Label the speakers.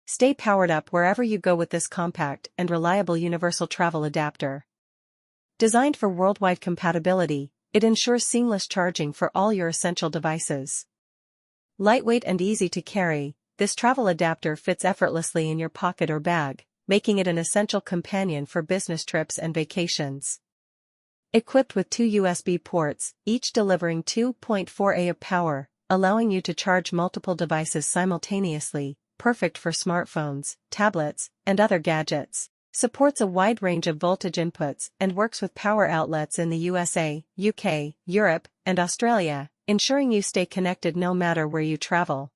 Speaker 1: Stay powered up wherever you go with this compact and reliable universal travel adapter. Designed for worldwide compatibility, it ensures seamless charging for all your essential devices. Lightweight and easy to carry, this travel adapter fits effortlessly in your pocket or bag, making it an essential companion for business trips and vacations. Equipped with 2 USB ports, each delivering 2.4A of power, allowing you to charge multiple devices simultaneously, perfect for smartphones, tablets, and other gadgets. Supports a wide range of voltage inputs and works with power outlets in the USA, UK, Europe, and Australia, ensuring you stay connected no matter where you travel.